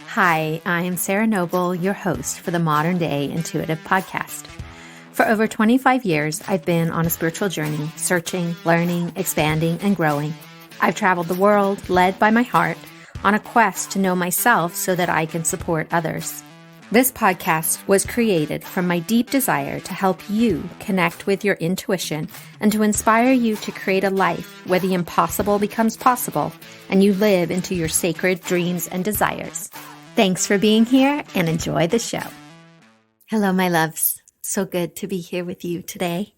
Hi, I'm Sarah Noble, your host for the Modern Day Intuitive Podcast. For over 25 years, I've been on a spiritual journey, searching, learning, expanding, and growing. I've traveled the world, led by my heart, on a quest to know myself so that I can support others. This podcast was created from my deep desire to help you connect with your intuition and to inspire you to create a life where the impossible becomes possible and you live into your sacred dreams and desires. Thanks for being here and enjoy the show. Hello, my loves. So good to be here with you today.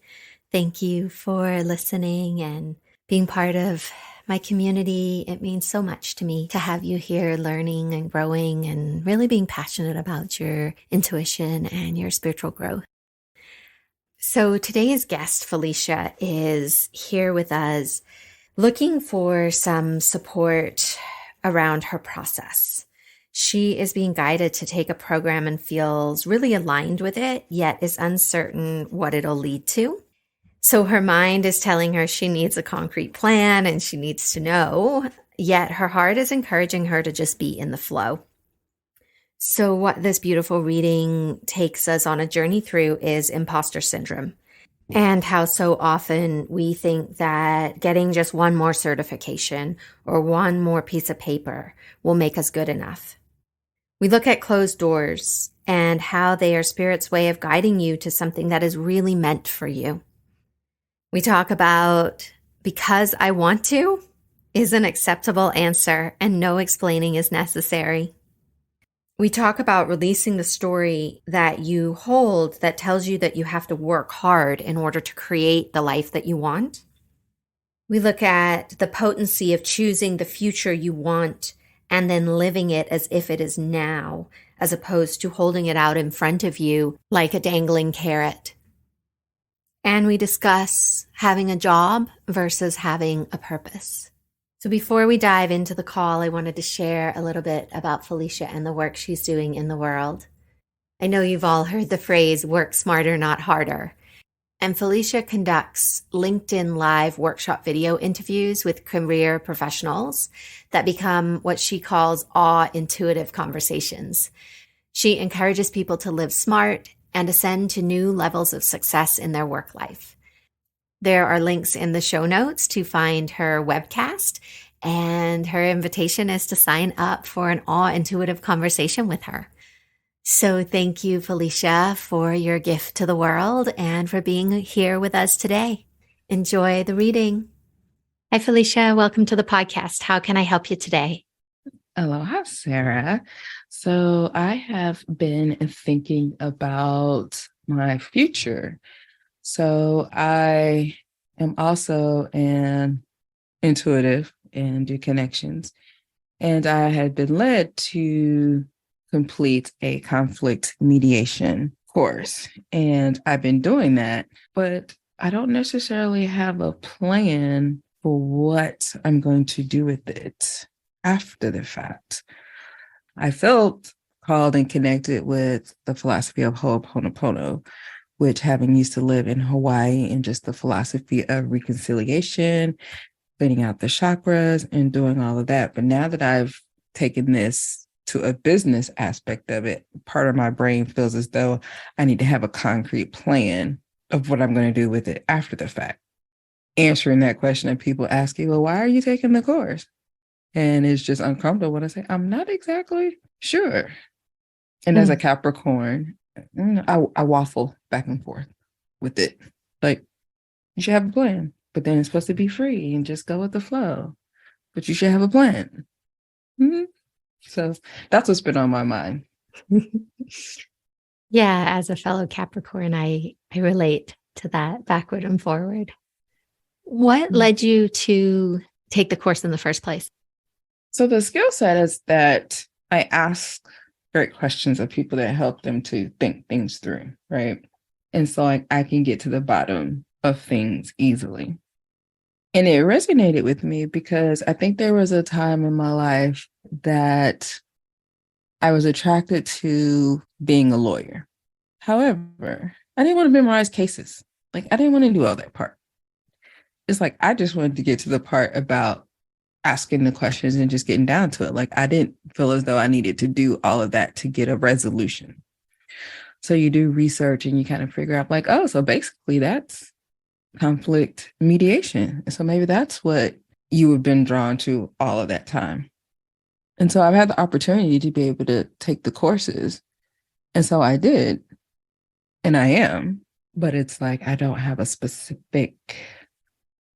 Thank you for listening and being part of my community. It means so much to me to have you here learning and growing and really being passionate about your intuition and your spiritual growth. So today's guest, Felicia, is here with us looking for some support around her process. She is being guided to take a program and feels really aligned with it, yet is uncertain what it'll lead to. So her mind is telling her she needs a concrete plan and she needs to know, yet her heart is encouraging her to just be in the flow. So what this beautiful reading takes us on a journey through is imposter syndrome and how so often we think that getting just one more certification or one more piece of paper will make us good enough. We look at closed doors and how they are Spirit's way of guiding you to something that is really meant for you. We talk about because I want to is an acceptable answer and no explaining is necessary. We talk about releasing the story that you hold that tells you that you have to work hard in order to create the life that you want. We look at the potency of choosing the future you want and then living it as if it is now, as opposed to holding it out in front of you like a dangling carrot. And we discuss having a job versus having a purpose. So before we dive into the call, I wanted to share a little bit about Felicia and the work she's doing in the world. I know you've all heard the phrase, work smarter, not harder. And Felicia conducts LinkedIn Live workshop video interviews with career professionals that become what she calls awe-intuitive conversations. She encourages people to live smart and ascend to new levels of success in their work life. There are links in the show notes to find her webcast, and her invitation is to sign up for an awe-intuitive conversation with her. So thank you, Felicia, for your gift to the world and for being here with us today. Enjoy the reading. Hi, Felicia. Welcome to the podcast. How can I help you today? Aloha, Sarah. So I have been thinking about my future. So I am also an intuitive and do connections. And I had been led to complete a conflict mediation course. And I've been doing that, but I don't necessarily have a plan for what I'm going to do with it after the fact. I felt called and connected with the philosophy of Ho'oponopono, which having used to live in Hawaii and just the philosophy of reconciliation, cleaning out the chakras and doing all of that. But now that I've taken this to a business aspect of it, part of my brain feels as though I need to have a concrete plan of what I'm going to do with it after the fact. Answering that question and people ask you, well, why are you taking the course? And it's just uncomfortable when I say, I'm not exactly sure. And as a Capricorn, I waffle back and forth with it. Like, you should have a plan, but then it's supposed to be free and just go with the flow. But you should have a plan. Mm-hmm. So that's what's been on my mind. Yeah, as a fellow Capricorn, I relate to that backward and forward. What led you to take the course in the first place? So the skill set is that I ask great questions of people that help them to think things through, right? And so I can get to the bottom of things easily. And it resonated with me because I think there was a time in my life that I was attracted to being a lawyer. However, I didn't want to memorize cases. Like, I didn't want to do all that part. It's like, I just wanted to get to the part about asking the questions and just getting down to it. Like I didn't feel as though I needed to do all of that to get a resolution. So you do research and you kind of figure out like, oh, so basically that's conflict mediation. And so maybe that's what you have been drawn to all of that time. And so I've had the opportunity to be able to take the courses. And so I did, and I am, but it's like I don't have a specific,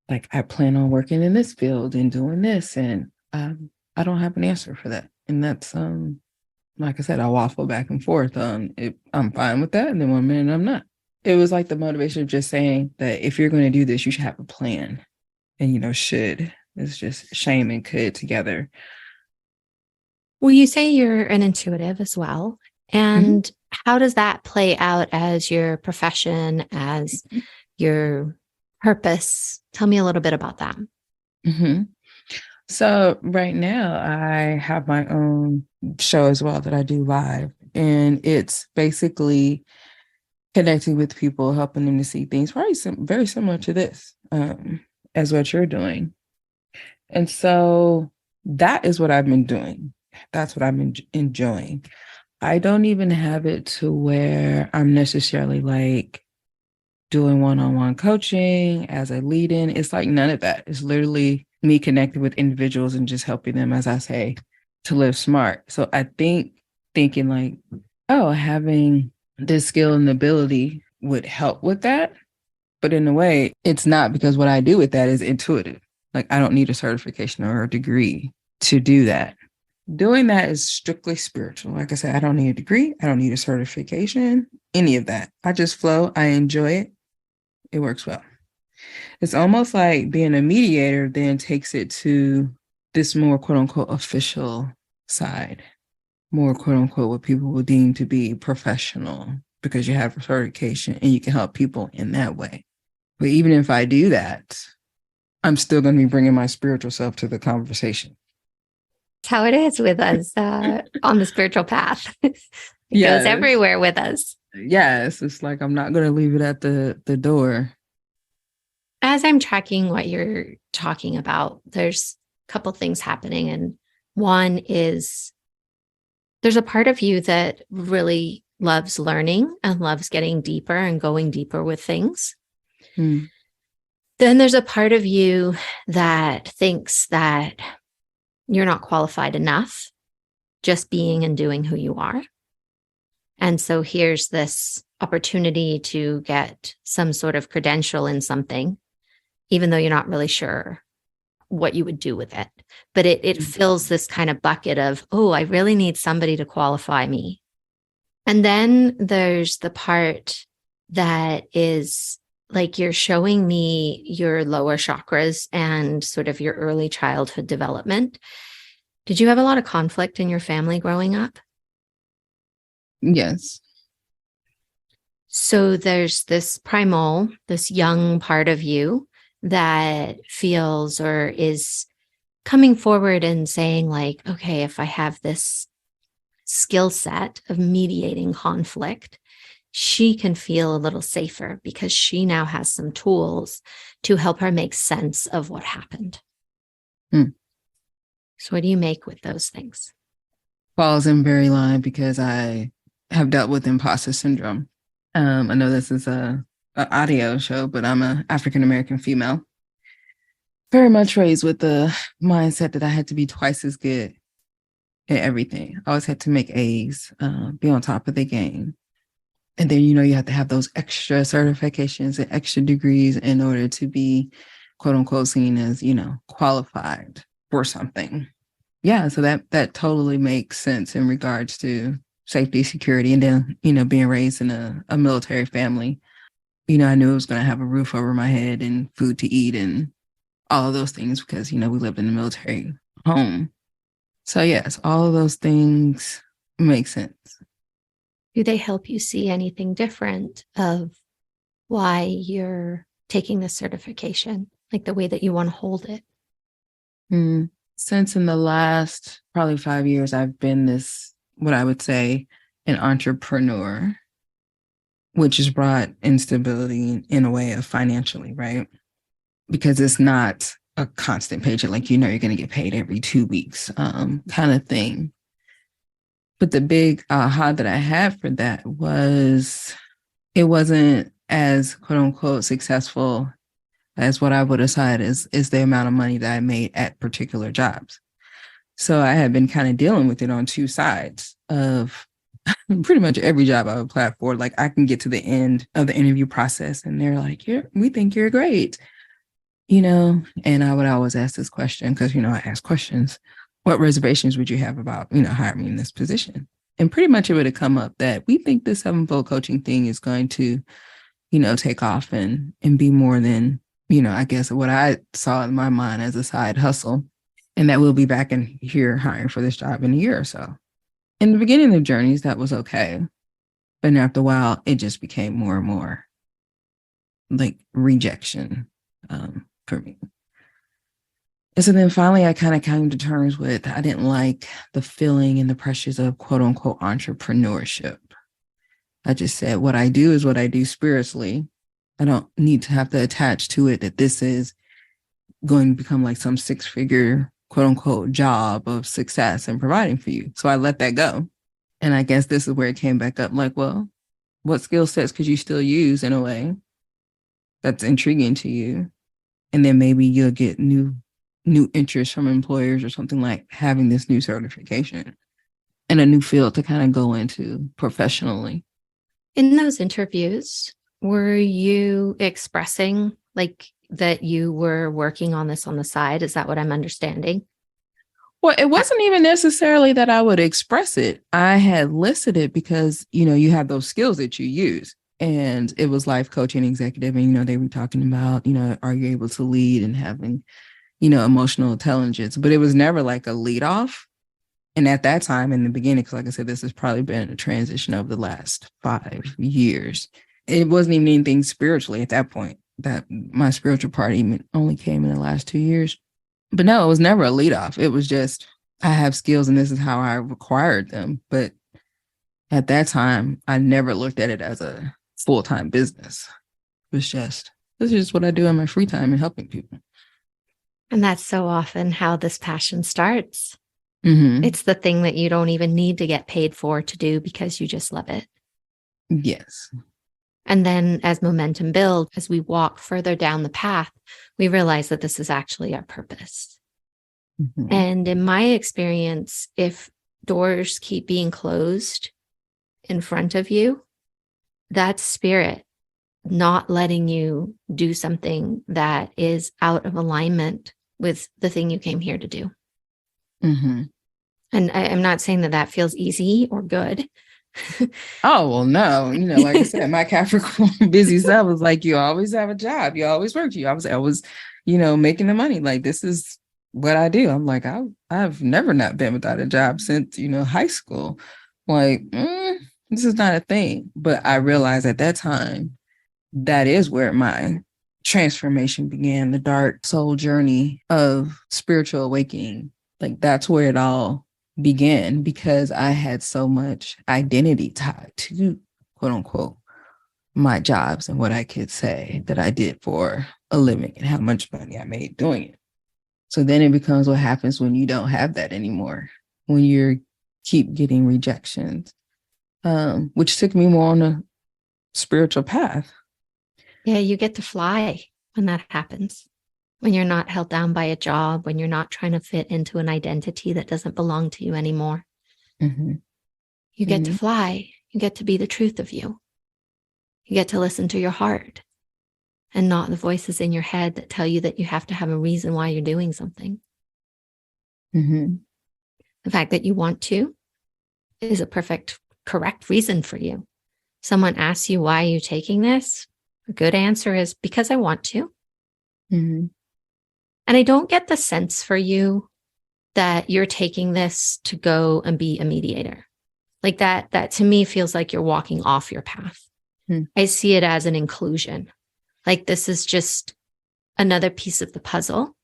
like I plan on working in this field and doing this. And I don't have an answer for that. And that's, like I said, I waffle back and forth on it. I'm fine with that. And then one minute I'm not. It was like the motivation of just saying that if you're going to do this, you should have a plan. And, should is just shame and could together. Well, you say you're an intuitive as well. And how does that play out as your profession, as your purpose? Tell me a little bit about that. Mm-hmm. So right now I have my own show as well that I do live. And it's basically connecting with people, helping them to see things probably very similar to this as what you're doing. And so that is what I've been doing. That's what I've been enjoying. I don't even have it to where I'm necessarily like doing one-on-one coaching as a lead-in. It's like none of that. It's literally me connecting with individuals and just helping them, as I say, to live smart. So I thinking like, oh, having this skill and ability would help with that. But in a way, it's not, because what I do with that is intuitive. Like I don't need a certification or a degree to do that. Doing that is strictly spiritual. Like I said, I don't need a degree. I don't need a certification, any of that. I just flow. I enjoy it. It works well. It's almost like being a mediator then takes it to this more quote unquote official side, more quote unquote what people will deem to be professional, because you have a certification and you can help people in that way. But even if I do that, I'm still going to be bringing my spiritual self to the conversation. It's how it is with us on the spiritual path. It goes everywhere with us. Yes, it's like I'm not going to leave it at the door. As I'm tracking what you're talking about, there's a couple things happening. And one is there's a part of you that really loves learning and loves getting deeper and going deeper with things. Then there's a part of you that thinks that you're not qualified enough just being and doing who you are. And so here's this opportunity to get some sort of credential in something, even though you're not really sure what you would do with it. But it fills this kind of bucket of, oh, I really need somebody to qualify me. And then there's the part that is like you're showing me your lower chakras and sort of your early childhood development. Did you have a lot of conflict in your family growing up? Yes. So there's this primal, this young part of you that feels or is coming forward and saying like, okay, if I have this skill set of mediating conflict, she can feel a little safer because she now has some tools to help her make sense of what happened. So what do you make with those things? Falls in very line because I have dealt with imposter syndrome. I know this is an audio show, but I'm an African-American female. Very much raised with the mindset that I had to be twice as good at everything. I always had to make A's, be on top of the game. And then, you have to have those extra certifications and extra degrees in order to be, quote unquote, seen as, qualified for something. Yeah, so that totally makes sense in regards to safety, security, and then, being raised in a military family. I knew I was going to have a roof over my head and food to eat and all of those things because, we lived in a military home. So yes, all of those things make sense. Do they help you see anything different of why you're taking this certification, like the way that you want to hold it? Since in the last probably 5 years, I've been this, what I would say, an entrepreneur, which has brought instability in a way of financially, right? Because it's not a constant paycheck, like, you're going to get paid every 2 weeks, kind of thing. But the big aha that I had for that was it wasn't as quote unquote successful as what I would decide is the amount of money that I made at particular jobs. So I had been kind of dealing with it on two sides of pretty much every job I applied for. Like, I can get to the end of the interview process and they're like, we think you're great, and I would always ask this question because, I ask questions. What reservations would you have about, hiring me in this position? And pretty much it would have come up that we think this sevenfold coaching thing is going to, take off and be more than, I guess what I saw in my mind as a side hustle. And that we'll be back in here hiring for this job in a year or so. In the beginning of journeys, that was okay. But after a while, it just became more and more like rejection for me. And so then finally, I kind of came to terms with I didn't like the feeling and the pressures of quote unquote entrepreneurship. I just said, what I do is what I do spiritually. I don't need to have to attach to it that this is going to become like some 6-figure quote unquote job of success and providing for you. So I let that go. And I guess this is where it came back up. Like, well, what skill sets could you still use in a way that's intriguing to you? And then maybe you'll get new interest from employers or something, like having this new certification and a new field to kind of go into professionally. In those interviews, were you expressing like that you were working on this on the side? Is that what I'm understanding? Well, it wasn't even necessarily that I would express it. I had listed it because, you have those skills that you use. And it was life coaching executive. And, they were talking about, are you able to lead and having, emotional intelligence? But it was never like a lead off. And at that time in the beginning, because like I said, this has probably been a transition over the last 5 years. It wasn't even anything spiritually at that point. That my spiritual part even only came in the last 2 years. But no, it was never a lead off. It was just, I have skills and this is how I acquired them. But at that time, I never looked at it as a full-time business. It was just, this is just what I do in my free time and helping people. And that's so often how this passion starts. Mm-hmm. It's the thing that you don't even need to get paid for to do because you just love it. Yes. And then as momentum builds, as we walk further down the path, we realize that this is actually our purpose. Mm-hmm. And in my experience, if doors keep being closed in front of you, that's spirit not letting you do something that is out of alignment with the thing you came here to do. Mm-hmm. And I'm not saying that feels easy or good. Oh, well, no. Like I said, my Capricorn busy self was like, you always have a job. You always work. You always, making the money. Like, this is what I do. I'm like, I've never not been without a job since, high school. Like, this is not a thing. But I realized at that time, that is where my transformation began, the dark soul journey of spiritual awakening. Like, that's where it all began, because I had so much identity tied to quote unquote my jobs and what I could say that I did for a living and how much money I made doing it. So then it becomes what happens when you don't have that anymore, when you keep getting rejections, which took me more on a spiritual path. Yeah, you get to fly when that happens. When you're not held down by a job, when you're not trying to fit into an identity that doesn't belong to you anymore. Mm-hmm. You get to fly. You get to be the truth of you. You get to listen to your heart and not the voices in your head that tell you that you have to have a reason why you're doing something. Mm-hmm. The fact that you want to is a correct reason for you. Someone asks you, why are you taking this? A good answer is because I want to. Mm-hmm. And I don't get the sense for you that you're taking this to go and be a mediator. Like that to me feels like you're walking off your path. I see it as an inclusion. Like this is just another piece of the puzzle.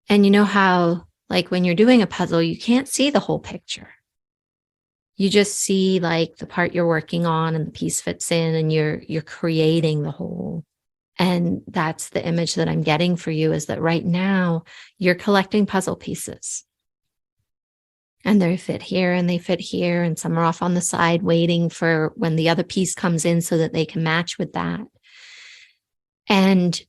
And you know how, like when you're doing a puzzle, you can't see the whole picture. You just see like the part you're working on and the piece fits in and you're creating the whole. And that's the image that I'm getting for you, is that right now you're collecting puzzle pieces. And they fit here and they fit here, and some are off on the side waiting for when the other piece comes in so that they can match with that. And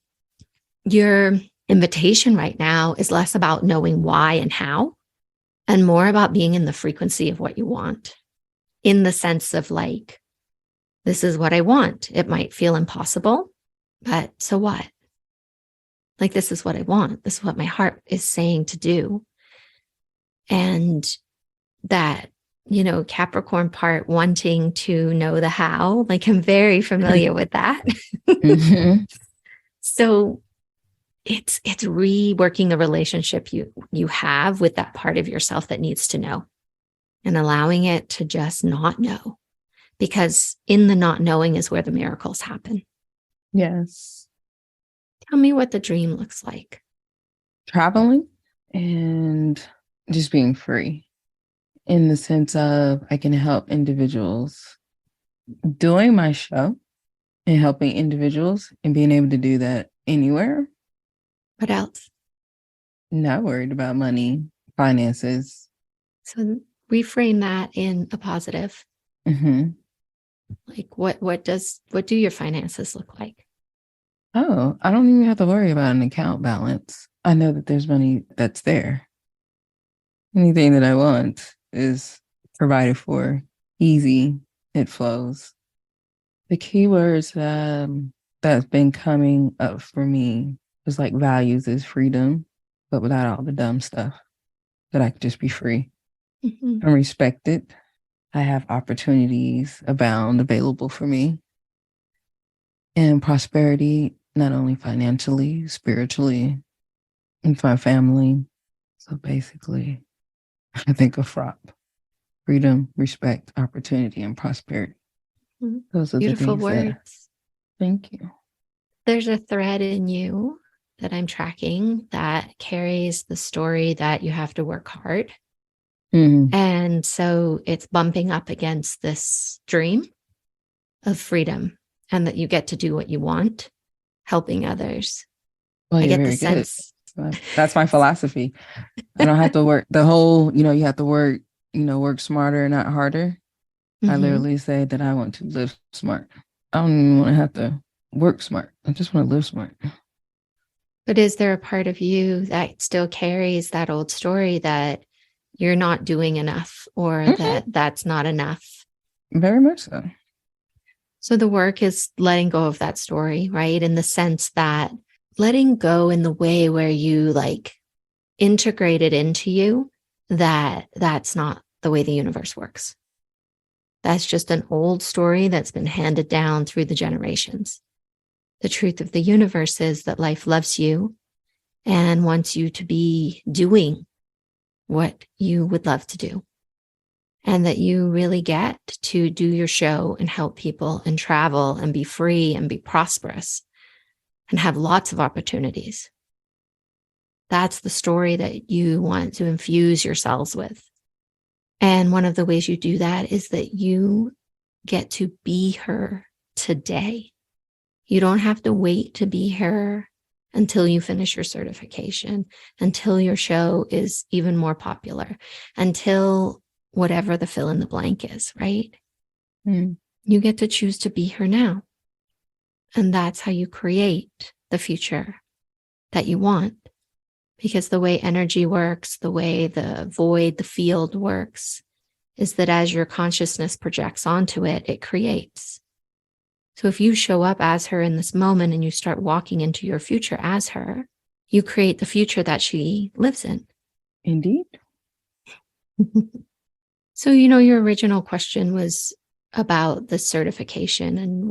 your invitation right now is less about knowing why and how, and more about being in the frequency of what you want, in the sense of like, this is what I want. It might feel impossible, but so what? Like, this is what I want. This is what my heart is saying to do. And that, Capricorn part, wanting to know the how, like, I'm very familiar with that. Mm-hmm. So it's reworking the relationship you have with that part of yourself that needs to know, and allowing it to just not know, because in the not knowing is where the miracles happen. Yes. Tell me what the dream looks like. Traveling and just being free, in the sense of I can help individuals doing my show and helping individuals and being able to do that anywhere. What else? Not worried about money, finances. So reframe that in a positive. Mm-hmm. Like, what do your finances look like? Oh, I don't even have to worry about an account balance. I know that there's money that's there. Anything that I want is provided for. Easy, it flows. The keywords that's been coming up for me is like values is freedom, but without all the dumb stuff. That I could just be free. Mm-hmm. I'm respected. I have opportunities abound available for me. And prosperity, not only financially, spiritually, and for my family. So basically, I think of FROP: freedom, respect, opportunity, and prosperity. Mm-hmm. Those are Beautiful the things words. Thank you. There's a thread in you that I'm tracking that carries the story that you have to work hard. Mm-hmm. And so it's bumping up against this dream of freedom, and that you get to do what you want, helping others. Well, I you're get the very good. sense. That's my philosophy. I don't have to work the whole, you have to work, work smarter, not harder. I Mm-hmm. literally say that I want to live smart. I don't even want to have to work smart. I just want to live smart. But is there a part of you that still carries that old story that you're not doing enough, or that that's not enough? Very much so. So the work is letting go of that story, right? In the sense that letting go in the way where you like integrate it into you, that that's not the way the universe works. That's just an old story that's been handed down through the generations. The truth of the universe is that life loves you and wants you to be doing what you would love to do, and that you really get to do your show and help people and travel and be free and be prosperous and have lots of opportunities. That's the story that you want to infuse yourselves with. And one of the ways you do that is that you get to be her today. You don't have to wait to be her until you finish your certification, until your show is even more popular, until whatever the fill in the blank is, right? Mm. You get to choose to be her now. And that's how you create the future that you want. Because the way energy works, the way the void, the field works, is that as your consciousness projects onto it, it creates. So if you show up as her in this moment and you start walking into your future as her, you create the future that she lives in. Indeed. So, your original question was about the certification and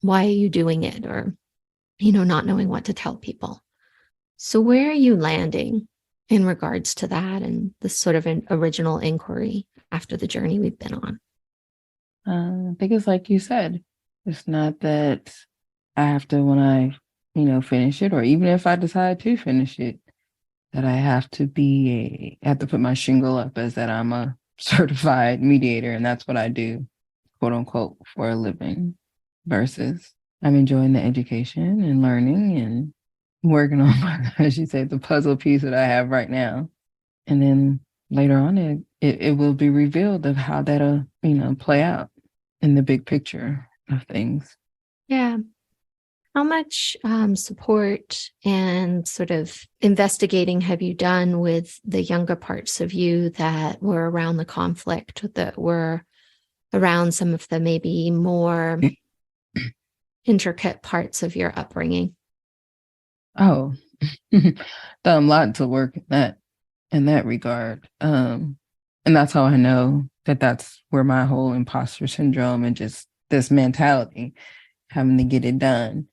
why are you doing it? Or, not knowing what to tell people. So where are you landing in regards to that and this sort of an original inquiry after the journey we've been on? I think it's like you said, it's not that I have to, when I, finish it, or even if I decide to finish it, that I have to have to put my shingle up as that I'm a certified mediator and that's what I do, quote unquote, for a living, versus I'm enjoying the education and learning and working on, as you say, the puzzle piece that I have right now. And then later on, it will be revealed of how that'll, play out in the big picture of things. Yeah. How much support and sort of investigating have you done with the younger parts of you that were around the conflict, that were around some of the maybe more intricate parts of your upbringing? Oh, done a lot to work in that regard. And that's how I know that that's where my whole imposter syndrome and just this mentality, having to get it done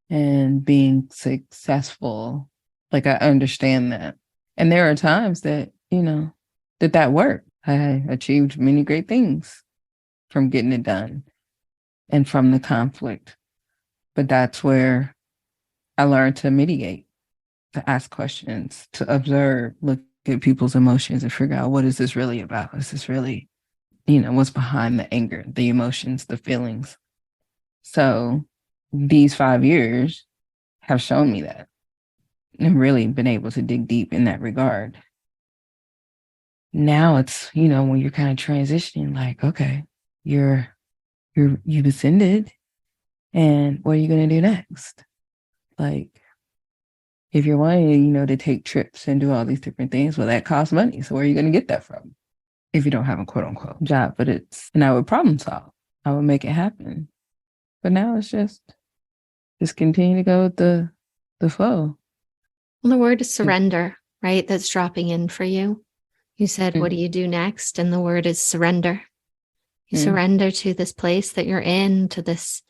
and being successful. Like I understand that. And there are times that, that worked. I achieved many great things from getting it done and from the conflict. But that's where I learned to mitigate, to ask questions, to observe, look at people's emotions and figure out, what is this really about? Is this really, what's behind the anger, the emotions, the feelings? So these 5 years have shown me that and really been able to dig deep in that regard. Now it's, when you're kind of transitioning, like, okay, you've ascended, and what are you going to do next? Like, if you're wanting, to take trips and do all these different things, well, that costs money. So where are you going to get that from? If you don't have a quote unquote job, and I would problem solve. I would make it happen. But now it's just continue to go with the flow. Well, the word is surrender, right? That's dropping in for you. You said, what do you do next? And the word is surrender. You surrender to this place that you're in, to this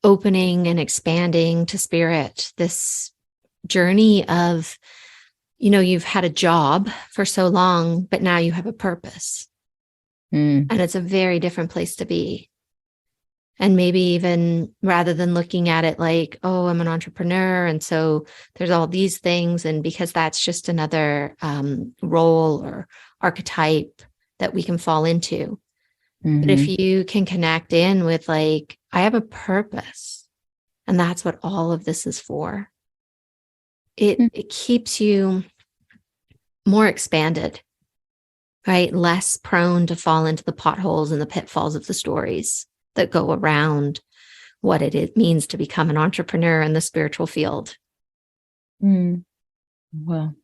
opening and expanding to spirit, this journey of, you've had a job for so long, but now you have a purpose. And it's a very different place to be. And maybe even rather than looking at it like, oh, I'm an entrepreneur, and so there's all these things, and because that's just another role or archetype that we can fall into. But if you can connect in with like, I have a purpose, and that's what all of this is for, it keeps you more expanded, right? Less prone to fall into the potholes and the pitfalls of the stories that go around what it means to become an entrepreneur in the spiritual field. Well,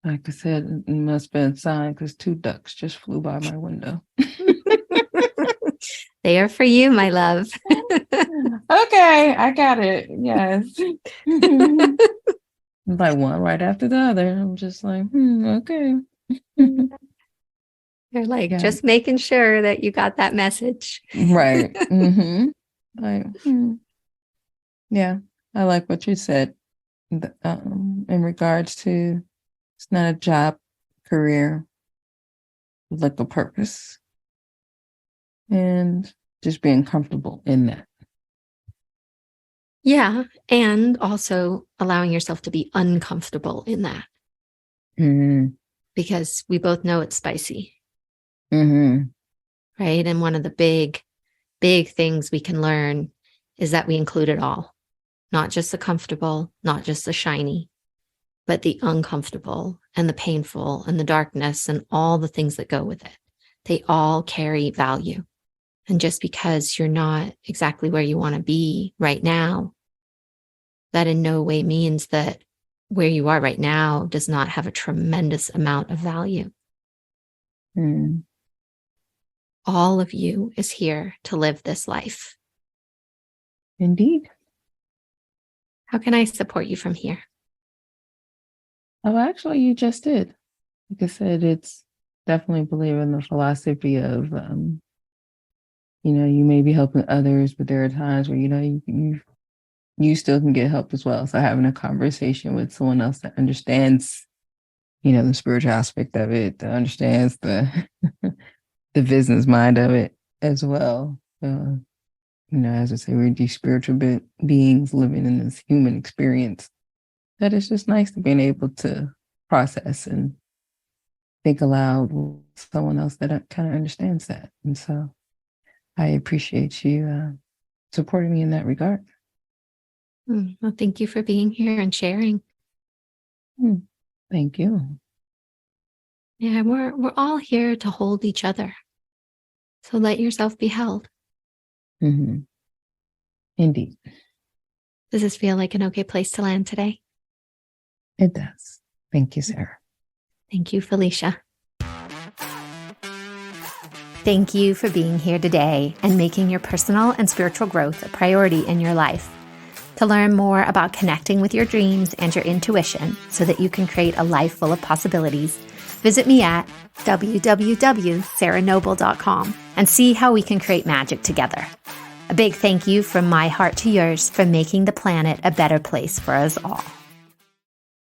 like I said, it must have been a sign, because 2 ducks just flew by my window. They are for you, my love. Okay, I got it. Yes. Like one right after the other. I'm just like, okay. They're like, just making sure that you got that message. Right. Like, yeah, I like what you said in regards to, it's not a job, career, like a purpose, and just being comfortable in that. Yeah. And also allowing yourself to be uncomfortable in that. Because we both know it's spicy. Right. And one of the big things we can learn is that we include it all, not just the comfortable, not just the shiny, but the uncomfortable and the painful and the darkness and all the things that go with it. They all carry value. And just because you're not exactly where you want to be right now, that in no way means that where you are right now does not have a tremendous amount of value. All of you is here to live this life. Indeed. How can I support you from here? Oh, actually, you just did. Like I said, it's definitely believe in the philosophy of, you may be helping others, but there are times where, you still can get help as well. So having a conversation with someone else that understands, the spiritual aspect of it, that understands the the business mind of it as well. As I say, we're these spiritual beings living in this human experience. That it's just nice to being able to process and think aloud with someone else that kind of understands that. And so I appreciate you supporting me in that regard. Well, thank you for being here and sharing. Thank you. Yeah, we're all here to hold each other. So let yourself be held. Mm-hmm. Indeed. Does this feel like an okay place to land today? It does. Thank you, Sarah. Thank you, Felicia. Thank you for being here today and making your personal and spiritual growth a priority in your life. To learn more about connecting with your dreams and your intuition so that you can create a life full of possibilities, visit me at www.sarahnoble.com and see how we can create magic together. A big thank you from my heart to yours for making the planet a better place for us all.